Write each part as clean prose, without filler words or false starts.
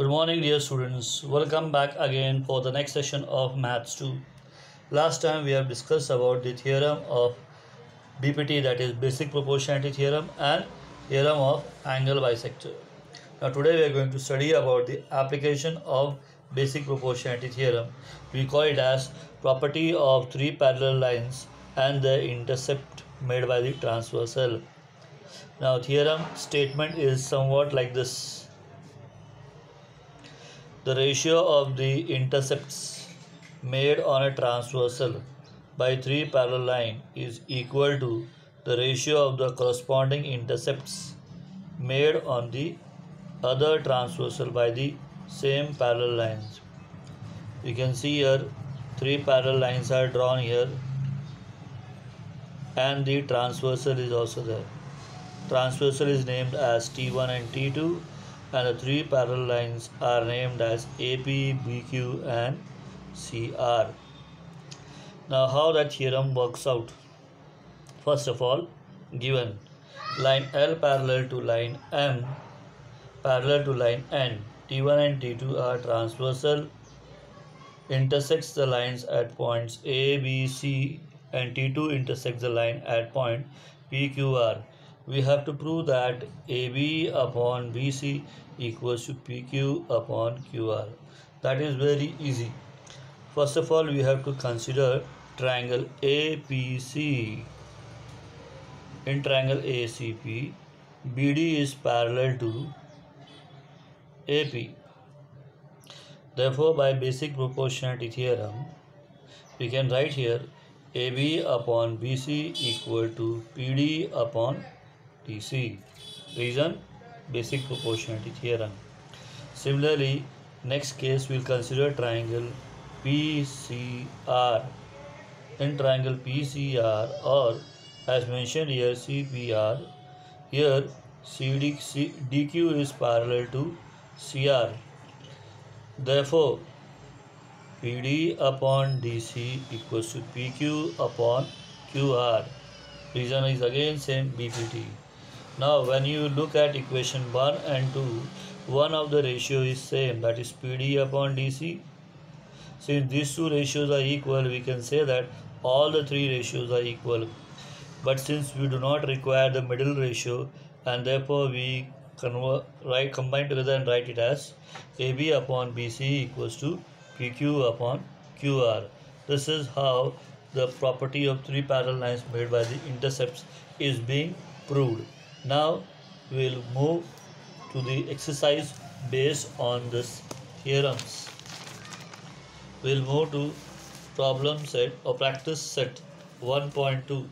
Good morning, dear students. Welcome back again for the next session of Maths 2. Last time we have discussed about the theorem of BPT, that is basic proportionality theorem, and theorem of angle bisector. Now today we are going to study about the application of basic proportionality theorem. We call it as property of three parallel lines and the intercept made by the transversal. Now theorem statement is somewhat like this. The ratio of the intercepts made on a transversal by three parallel lines is equal to the ratio of the corresponding intercepts made on the other transversal by the same parallel lines. You can see here three parallel lines are drawn here and the transversal is also there. Transversal is named as T1 and T2 and the three parallel lines are named as AP, BQ and CR. Now how that theorem works out? First of all, given line L parallel to line M parallel to line N, T1 and T2 are transversal, intersects the lines at points A, B, C and T2 intersects the line at point PQR. We have to prove that AB upon BC equals to PQ upon QR. That is very easy. First of all, we have to consider triangle APC. In triangle ACP, BD is parallel to AP. Therefore, by basic proportionality theorem, we can write here AB upon BC equal to PD upon TC. Reason? Basic proportionality theorem. Similarly, next case we will consider triangle PCR. In triangle PCR, or as mentioned here CPR, here DQ is parallel to CR. Therefore, PD upon DC equals to PQ upon QR. Reason is again same, BPT. Now when you look at equation 1 and 2, one of the ratio is same, that is PD upon DC. Since these two ratios are equal, we can say that all the three ratios are equal. But since we do not require the middle ratio, and therefore we combine together and write it as AB upon BC equals to PQ upon QR. This is how the property of three parallel lines made by the intercepts is being proved. Now we will move to the exercise based on this theorems. We will move to problem set or practice set 1.2.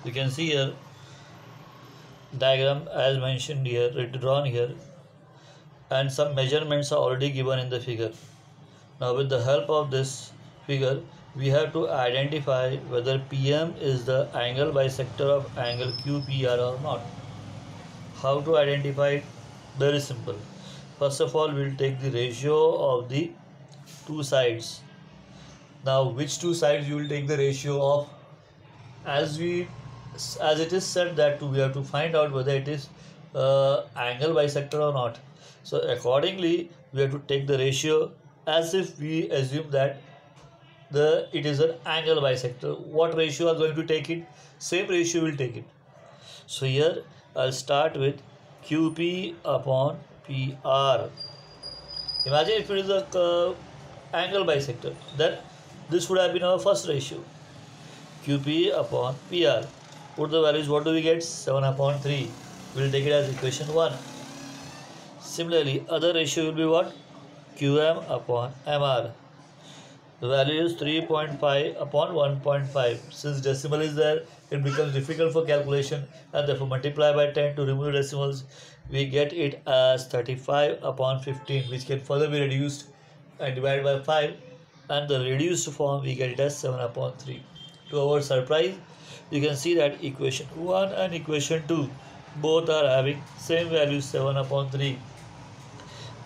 You can see here diagram as mentioned here, drawn here, and some measurements are already given in the figure. Now with the help of this figure, we have to identify whether PM is the angle bisector of angle QPR or not. How to identify it? Very simple. First of all, we will take the ratio of the two sides. Now which two sides you will take the ratio of? As it is said that we have to find out whether it is angle bisector or not. So accordingly, we have to take the ratio as if we assume that it is an angle bisector. What ratio are going to take it? Same ratio will take it. So here I'll start with QP upon PR. Imagine if it is a angle bisector, then this would have been our first ratio. QP upon PR. Put the values, what do we get? 7 upon 3. We will take it as equation 1. Similarly, other ratio will be what? QM upon MR. The value is 3.5 upon 1.5. Since decimal is there, it becomes difficult for calculation, and therefore multiply by 10 to remove the decimals. We get it as 35 upon 15, which can further be reduced and divided by 5, and the reduced form we get it as 7 upon 3. To our surprise, you can see that equation 1 and equation 2 both are having same value 7 upon 3,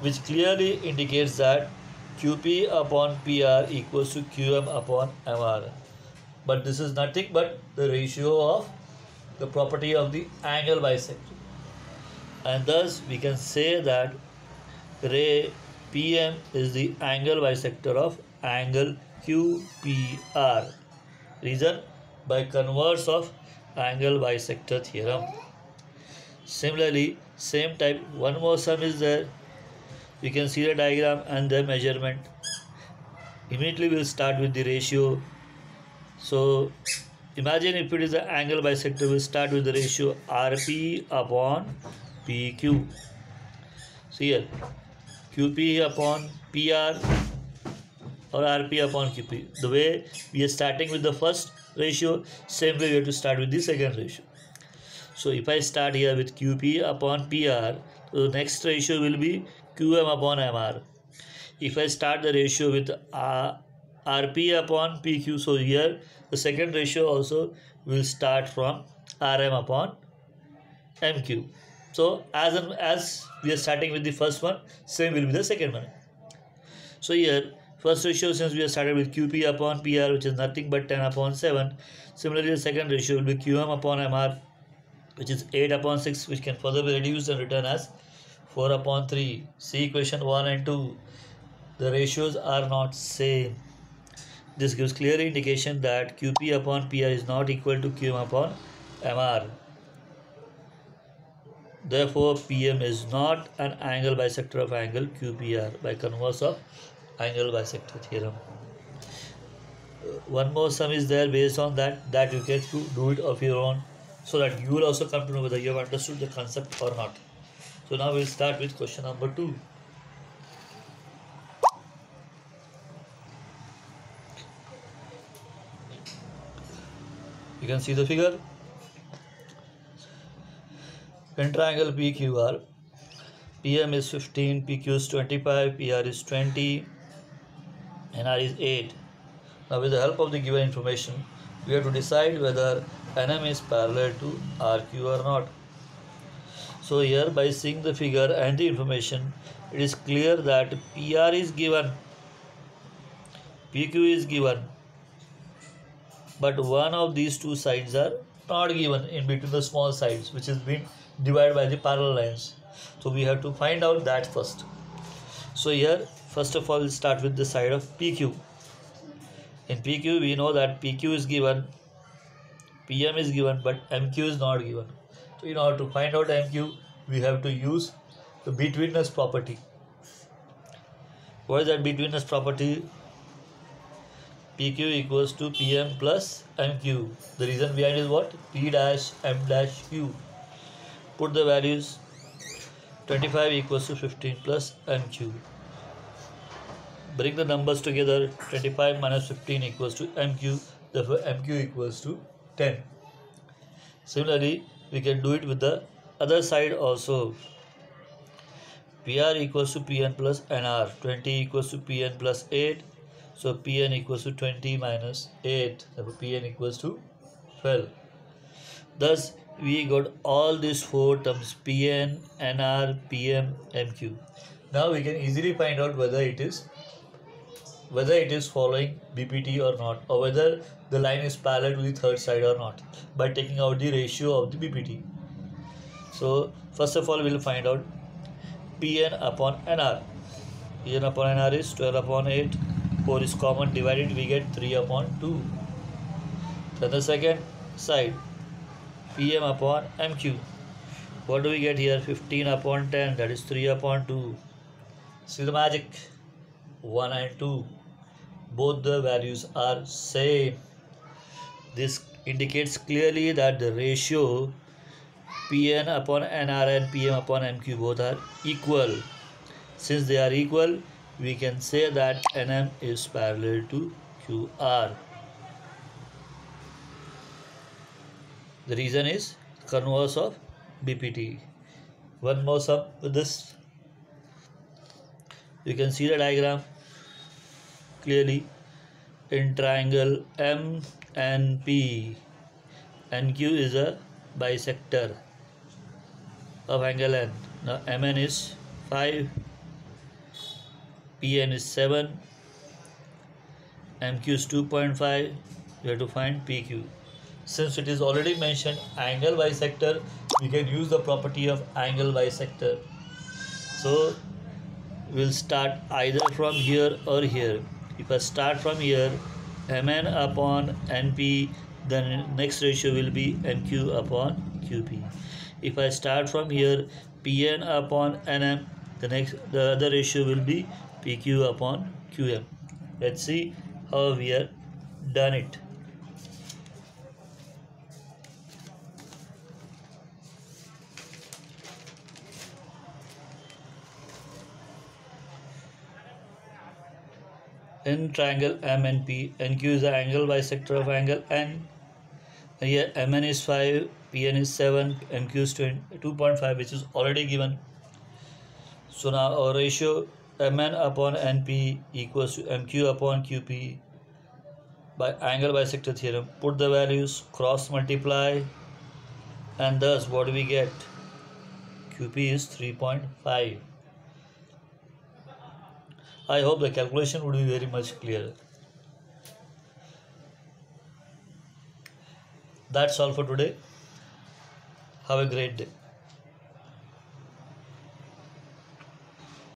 which clearly indicates that QP upon PR equals to QM upon MR. But this is nothing but the ratio of the property of the angle bisector. and thus we can say that ray PM is the angle bisector of angle QPR. Reason? By converse of angle bisector theorem. Similarly, same type, one more sum is there. You can see the diagram and the measurement. Immediately we'll start with the ratio. So imagine if it is an angle bisector, we'll start with the ratio RP upon PQ. See here, QP upon PR or RP upon QP. The way we are starting with the first ratio, same way we have to start with the second ratio. So if I start here with QP upon PR, so the next ratio will be QM upon MR. If I start the ratio with RP upon PQ, so here the second ratio also will start from RM upon MQ. So as we are starting with the first one, same will be the second one. So here first ratio, since we are started with QP upon PR, which is nothing but 10 upon 7. Similarly, the second ratio will be QM upon MR, which is 8 upon 6, which can further be reduced and written as 4 upon 3. See equation 1 and 2. The ratios are not same. This gives clear indication that QP upon PR is not equal to QM upon MR. Therefore, PM is not an angle bisector of angle QPR by converse of angle bisector theorem. One more sum is there based on that you can do it of your own, so that you will also come to know whether you have understood the concept or not. So now we'll start with question number 2. You can see the figure. In triangle PQR, PM is 15, PQ is 25, PR is 20, NR is 8. Now with the help of the given information, we have to decide whether NM is parallel to RQ or not. So here, by seeing the figure and the information, it is clear that PR is given, PQ is given, but one of these two sides are not given in between the small sides, which is being divided by the parallel lines. So we have to find out that first. So here, first of all, we'll start with the side of PQ. In PQ, we know that PQ is given, PM is given, but MQ is not given. So in order to find out MQ, we have to use the betweenness property. What is that betweenness property? PQ equals to PM plus MQ. The reason behind is what? P dash M dash Q. Put the values. 25 equals to 15 plus MQ. Bring the numbers together. 25 minus 15 equals to MQ. Therefore, MQ equals to 10. Similarly, we can do it with the other side also. PR equals to PN plus NR. 20 equals to PN plus 8. So Pn equals to 20 minus 8. Therefore Pn equals to 12. Thus we got all these four terms: Pn, Nr, Pm, Mq. Now we can easily find out whether it is following BPT or not, or whether the line is parallel to the third side or not, by taking out the ratio of the BPT. So first of all, we will find out Pn upon Nr. Pn upon Nr is 12 upon 8. 4 is common, divided we get 3 upon 2. Then the second side, PM upon MQ. What do we get here? 15 upon 10, that is 3 upon 2. See the magic? 1 and 2. Both the values are same. This indicates clearly that the ratio Pn upon Nr and Pm upon MQ both are equal. Since they are equal, we can say that Nm is parallel to QR. The reason is converse of BPT. One more sum with this. You can see the diagram clearly. In triangle MNP, NQ is a bisector of angle N. Now Mn is 5, Pn is 7, MQ is 2.5. We have to find PQ. Since it is already mentioned angle bisector, we can use the property of angle bisector. So we'll start either from here or here. If I start from here, Mn upon Np, then next ratio will be Nq upon Qp. If I start from here, Pn upon Nm, the other ratio will be Pq upon Qm. Let's see how we are done it. In triangle MNP, NQ is the angle bisector of angle N. Here Mn is 5, Pn is 7, NQ is 2.5, which is already given. So now our ratio Mn upon Np equals to Mq upon Qp by angle bisector theorem. Put the values, cross multiply, and thus what do we get? Qp is 3.5. I hope the calculation would be very much clearer. That's all for today. Have a great day.